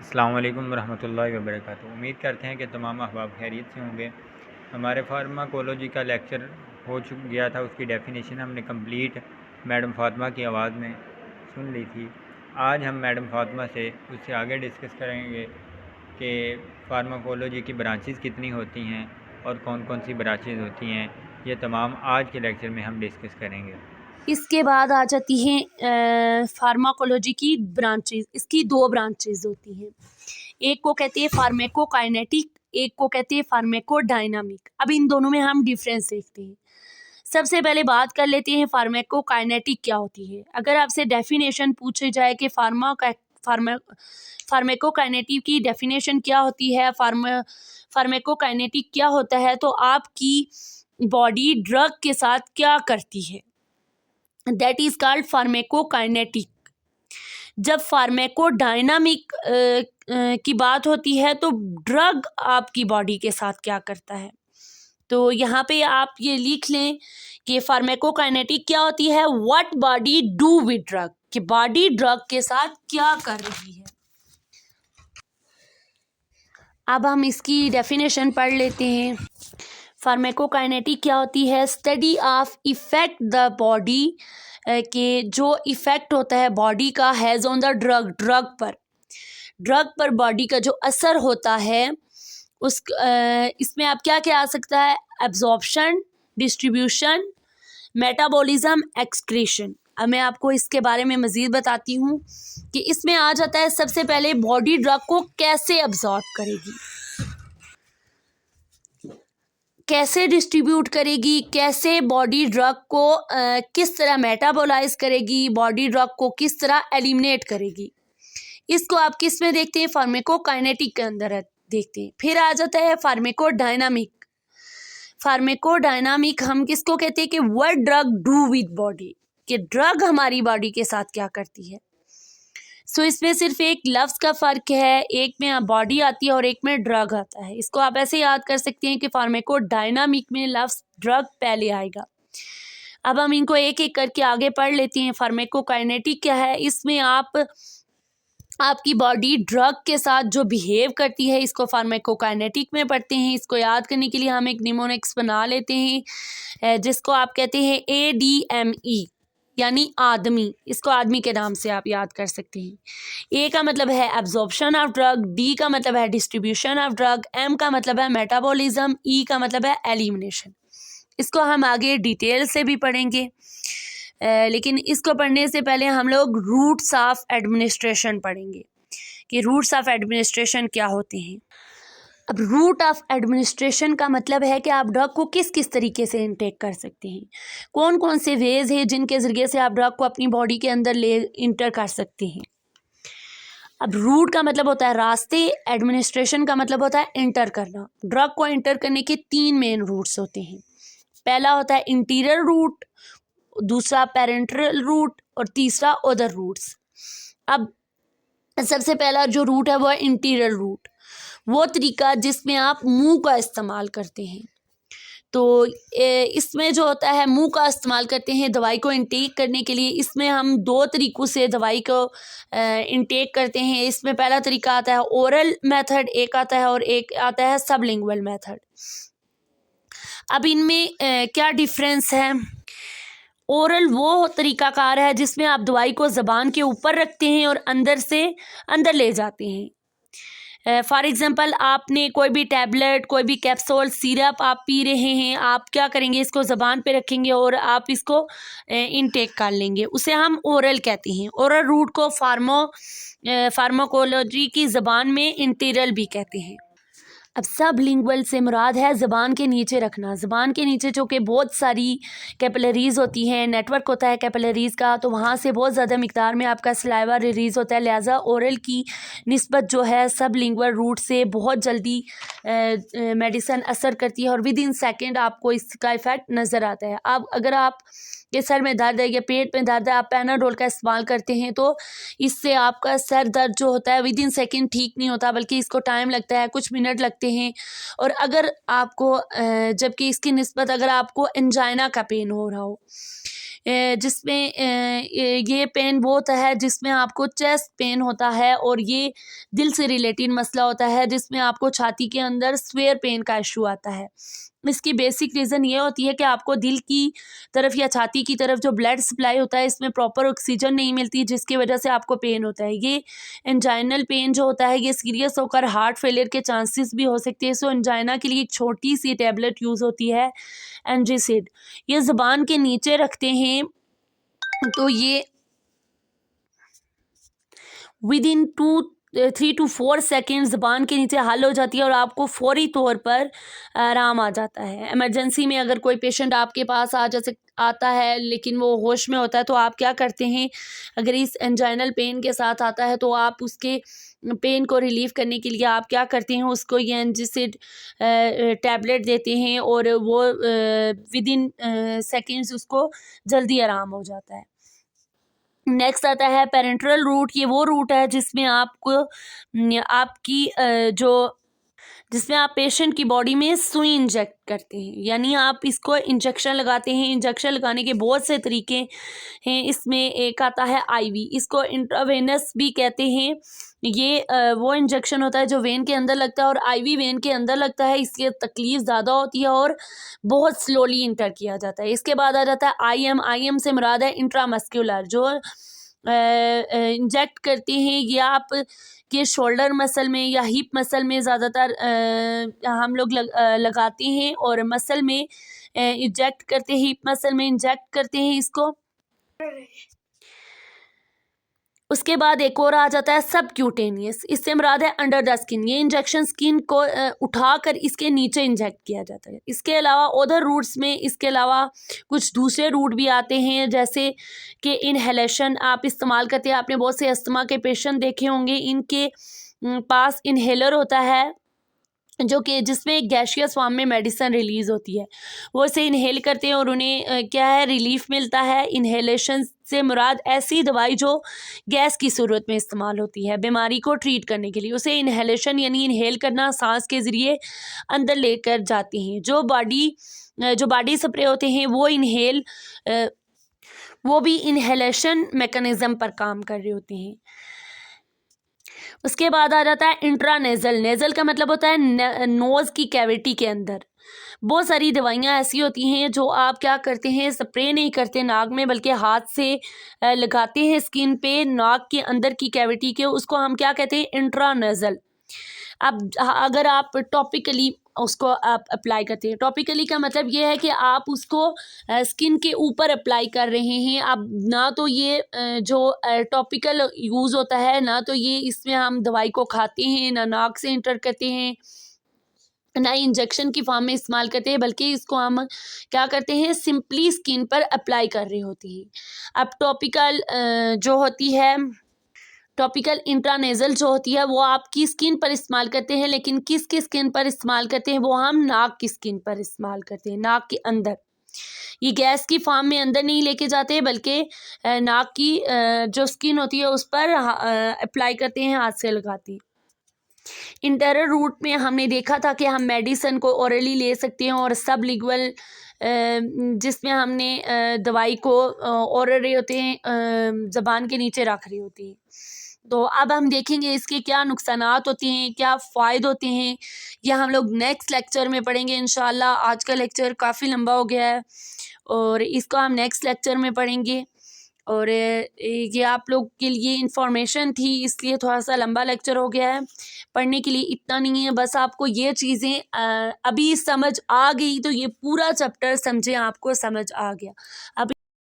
अस्सलाम वालेकुम रहमतुल्लाहि व बरकातुहू। उम्मीद करते हैं कि तमाम अहबाब खैरियत से होंगे। हमारे फार्माकोलॉजी का लेक्चर हो गया था, उसकी डेफिनेशन हमने कंप्लीट मैडम फातिमा की आवाज़ में सुन ली थी। आज हम मैडम फातिमा से उससे आगे डिस्कस करेंगे कि फार्माकोलॉजी की ब्रांचेस कितनी होती हैं और कौन कौन सी ब्रांचेस होती हैं। ये तमाम आज के लेक्चर में हम डिस्कस करेंगे। इसके बाद आ जाती हैं फार्माकोलॉजी की ब्रांचेस। इसकी दो ब्रांचेस होती हैं, एक को कहते हैं फार्मेकोकाइनेटिक, एक को कहते हैं फार्मेकोडायनामिक। अब इन दोनों में हम डिफरेंस देखते हैं। सबसे पहले बात कर लेते हैं फार्मेकोकाइनेटिक क्या होती है। अगर आपसे डेफिनेशन पूछे जाए कि फार्मेकोकाइनेटिक की डेफिनेशन क्या होती है, फार्मेकोकाइनेटिक क्या होता है, तो आपकी बॉडी ड्रग के साथ क्या करती है, दैट इज कॉल्ड फार्मेकोकाइनेटिक। जब फार्मेकोडायनामिक की बात होती है तो ड्रग आपकी बॉडी के साथ क्या करता है। तो यहाँ पे आप ये लिख लें कि फार्मेकोकाइनेटिक क्या होती है, what body do with drug, कि बॉडी ड्रग के साथ क्या कर रही है। अब हम इसकी डेफिनेशन पढ़ लेते हैं। फार्मेकोकाइनेटिक क्या होती है, study of effect the body, के जो इफेक्ट होता है बॉडी का has on the drug, drug पर बॉडी का जो असर होता है उस इसमें आप क्या क्या आ सकता है, एब्जॉर्प्शन, डिस्ट्रीब्यूशन, मेटाबॉलिज्म, एक्सक्रीशन। अब मैं आपको इसके बारे में मज़ीद बताती हूँ कि इसमें आ जाता है सबसे पहले बॉडी ड्रग को कैसे एब्जॉर्ब करेगी, कैसे डिस्ट्रीब्यूट करेगी, कैसे बॉडी ड्रग को किस तरह मेटाबोलाइज करेगी, बॉडी ड्रग को किस तरह एलिमिनेट करेगी। इसको आप किस में देखते हैं, फार्मेकोकाइनेटिक के अंदर देखते हैं। फिर आ जाता है फार्मेकोडायनामिक। फार्मेकोडायनामिक हम किसको कहते हैं कि what drug do with body, कि ड्रग हमारी बॉडी के साथ क्या करती है। सो इसमें सिर्फ एक लफ्ज़ का फ़र्क है, एक में बॉडी आती है और एक में ड्रग आता है। इसको आप ऐसे याद कर सकते हैं कि फार्मेकोडायनामिक में लफ्ज़ ड्रग पहले आएगा। अब हम इनको एक एक करके आगे पढ़ लेते हैं। फार्मेकोकाइनेटिक क्या है, इसमें आपकी बॉडी ड्रग के साथ जो बिहेव करती है, इसको फार्मेकोकाइनेटिक में पढ़ते हैं। इसको याद करने के लिए हम एक निमोनिक्स बना लेते हैं जिसको आप कहते हैं ADME, यानी आदमी। इसको आदमी के नाम से आप याद कर सकते हैं। ए का मतलब है एब्जॉर्प्शन ऑफ ड्रग, डी का मतलब है डिस्ट्रीब्यूशन ऑफ ड्रग, एम का मतलब है मेटाबॉलिज्म, ई का मतलब है एलिमिनेशन। इसको हम आगे डिटेल से भी पढ़ेंगे, लेकिन इसको पढ़ने से पहले हम लोग रूट्स ऑफ एडमिनिस्ट्रेशन पढ़ेंगे कि रूट्स ऑफ एडमिनिस्ट्रेशन क्या होते हैं। अब रूट ऑफ एडमिनिस्ट्रेशन का मतलब है कि आप ड्रग को किस किस तरीके से इनटेक कर सकते हैं, कौन कौन से वेज हैं जिनके ज़रिए से आप ड्रग को अपनी बॉडी के अंदर ले इंटर कर सकते हैं। अब रूट का मतलब होता है रास्ते, एडमिनिस्ट्रेशन का मतलब होता है इंटर करना। ड्रग को इंटर करने के 3 मेन रूट्स होते हैं। पहला होता है इंटीरियर रूट, दूसरा पेरेंट्रल रूट और तीसरा अदर रूट्स। अब सबसे पहला जो रूट है वो है इंटीरियर रूट, वो तरीका जिसमें आप मुंह का इस्तेमाल करते हैं। तो इसमें जो होता है मुंह का इस्तेमाल करते हैं दवाई को इंटेक करने के लिए। इसमें हम 2 तरीक़ों से दवाई को इंटेक करते हैं। इसमें पहला तरीका आता है ओरल मेथड, एक आता है और एक आता है सबलिंगुअल मेथड। अब इनमें क्या डिफरेंस है। ओरल वो तरीक़ाकार है जिसमें आप दवाई को ज़बान के ऊपर रखते हैं और अंदर से अंदर ले जाते हैं। फॉर एग्ज़ाम्पल आपने कोई भी टैबलेट, कोई भी कैप्सूल, सिरप आप पी रहे हैं, आप क्या करेंगे, इसको ज़बान पे रखेंगे और आप इसको इनटेक कर लेंगे, उसे हम ओरल कहते हैं। ओरल रूट को फार्माकोलॉजी की ज़बान में इंटीरियल भी कहते हैं। अब सब लिंगुअल से मुराद है ज़बान के नीचे रखना। ज़बान के नीचे जो कि बहुत सारी कैपिलरीज़ होती हैं, नेटवर्क होता है कैपिलरीज़ का, तो वहाँ से बहुत ज़्यादा मिक़दार में आपका सलाइवा रिलीज़ होता है। लिहाजा ओरल की निस्बत जो है सब लिंगुअल रूट से बहुत जल्दी मेडिसन असर करती है और विद इन सेकेंड आपको इसका इफ़ेक्ट नज़र आता है। अब अगर आप के सर में दर्द है या पेट में दर्द है, आप पैनाडोल का इस्तेमाल करते हैं तो इससे आपका सर दर्द जो होता है विद इन सेकेंड ठीक नहीं होता, बल्कि इसको टाइम लगता है, कुछ मिनट लगते हैं। और अगर आपको जबकि इसकी निस्बत अगर आपको एंजाइना का पेन हो रहा हो जिसमें ये पेन वो होता है जिसमें आपको चेस्ट पेन होता है, और ये दिल से रिलेटेड मसला होता है जिसमें आपको छाती के अंदर स्वेयर पेन का इशू आता है। इसकी बेसिक रीज़न ये होती है कि आपको दिल की तरफ या छाती की तरफ जो ब्लड सप्लाई होता है इसमें प्रॉपर ऑक्सीजन नहीं मिलती, जिसकी वजह से आपको पेन होता है। ये एंजाइनल पेन जो होता है ये सीरियस होकर हार्ट फेलियर के चांसेस भी हो सकते हैं। सो एंजाइना के लिए एक छोटी सी टैबलेट यूज़ होती है एनजिसिड। ये ज़ुबान के नीचे रखते हैं तो ये विद इन 3 to 4 सेकेंड ज़बान के नीचे हल हो जाती है और आपको फौरी तौर पर आराम आ जाता है। इमरजेंसी में अगर कोई पेशेंट आपके पास आता है लेकिन वो होश में होता है तो आप क्या करते हैं, अगर इस एंजाइनल पेन के साथ आता है तो आप उसके पेन को रिलीव करने के लिए आप क्या करते हैं, उसको ये एनजिसिड टैबलेट देते हैं और वो विद इन सेकेंड्स उसको जल्दी आराम हो जाता है। नेक्स्ट आता है पेरेंट्रल रूट। ये वो रूट है जिसमें आपको जिसमें आप पेशेंट की बॉडी में सुई इंजेक्ट करते हैं, यानी आप इसको इंजेक्शन लगाते हैं। इंजेक्शन लगाने के बहुत से तरीके हैं, इसमें एक आता है आईवी, इसको इंट्रावेनस भी कहते हैं। ये वो इंजेक्शन होता है जो वेन के अंदर लगता है और आईवी वेन के अंदर लगता है, इसकी तकलीफ ज़्यादा होती है और बहुत स्लोली इंटर किया जाता है। इसके बाद आ जाता है आईएम से मुराद है इंट्रामस्कुलर, जो इंजेक्ट करते हैं। ये आप के शोल्डर मसल में या हिप मसल में ज़्यादातर हम लोग लगाते हैं और मसल में इंजेक्ट करते हैं, हिप मसल में इंजेक्ट करते हैं इसको। उसके बाद एक और आ जाता है सबक्यूटेनियस, इससे मुराद है अंडर द स्किन। ये इंजेक्शन स्किन को उठाकर इसके नीचे इंजेक्ट किया जाता है। इसके अलावा अदर रूट्स में इसके अलावा कुछ दूसरे रूट भी आते हैं, जैसे कि इनहेलेशन आप इस्तेमाल करते हैं। आपने बहुत से अस्थमा के पेशेंट देखे होंगे, इनके पास इनहेलर होता है जो कि जिसमें गैशियस फॉर्म में मेडिसिन रिलीज़ होती है, वो इसे इनहेल करते हैं और उन्हें क्या है रिलीफ मिलता है। इनहेलेशन से मुराद ऐसी दवाई जो गैस की सूरत में इस्तेमाल होती है बीमारी को ट्रीट करने के लिए, उसे इनहेलेशन यानी इनहेल करना, सांस के ज़रिए अंदर लेकर जाते हैं। जो बॉडी स्प्रे होते हैं वो भी इनहेलेशन मैकेनिज़्म पर काम कर रहे होते हैं। उसके बाद आ जाता है इंट्रानेज़ल। नेज़ल का मतलब होता है नोज़ की कैविटी के अंदर। बहुत सारी दवाइयाँ ऐसी होती हैं जो आप क्या करते हैं, स्प्रे नहीं करते नाक में, बल्कि हाथ से लगाते हैं स्किन पे, नाक के अंदर की कैविटी के, उसको हम क्या कहते हैं इंट्रानेज़ल। अब अगर आप टॉपिकली उसको आप अप्लाई करते हैं, टॉपिकली का मतलब ये है कि आप उसको स्किन के ऊपर अप्लाई कर रहे हैं। अब ना तो ये जो टॉपिकल यूज़ होता है, ना तो ये इसमें हम दवाई को खाते हैं, ना नाक से इंटर करते हैं, ना इंजेक्शन की फॉर्म में इस्तेमाल करते हैं, बल्कि इसको हम क्या करते हैं सिंपली स्किन पर अप्लाई कर रहे होते हैं। अब टॉपिकल जो होती है, टॉपिकल इंट्रानेज़ल जो होती है वो आपकी स्किन पर इस्तेमाल करते हैं, लेकिन किसकी स्किन पर इस्तेमाल करते हैं, वो हम नाक की स्किन पर इस्तेमाल करते हैं, नाक के अंदर। ये गैस की फॉर्म में अंदर नहीं लेके जाते, बल्कि नाक की जो स्किन होती है उस पर अप्लाई करते हैं, हाथ से लगाते हैं। इंटरनल रूट में हमने देखा था कि हम मेडिसिन को ओरली ले सकते हैं और सब लिग्वल जिसमें हमने दवाई को ओरल रहे होते हैं, ज़बान के नीचे रख रहे होते हैं। तो अब हम देखेंगे इसके क्या नुकसानात होते हैं, क्या फ़ायदे होते हैं, यह हम लोग नेक्स्ट लेक्चर में पढ़ेंगे इंशाल्लाह। आज का लेक्चर काफ़ी लंबा हो गया है और इसको हम नेक्स्ट लेक्चर में पढ़ेंगे। और ये आप लोग के लिए इंफॉर्मेशन थी, इसलिए थोड़ा सा लंबा लेक्चर हो गया है। पढ़ने के लिए इतना नहीं है, बस आपको ये चीज़ें अभी समझ आ गई तो ये पूरा चैप्टर समझें, आपको समझ आ गया। अब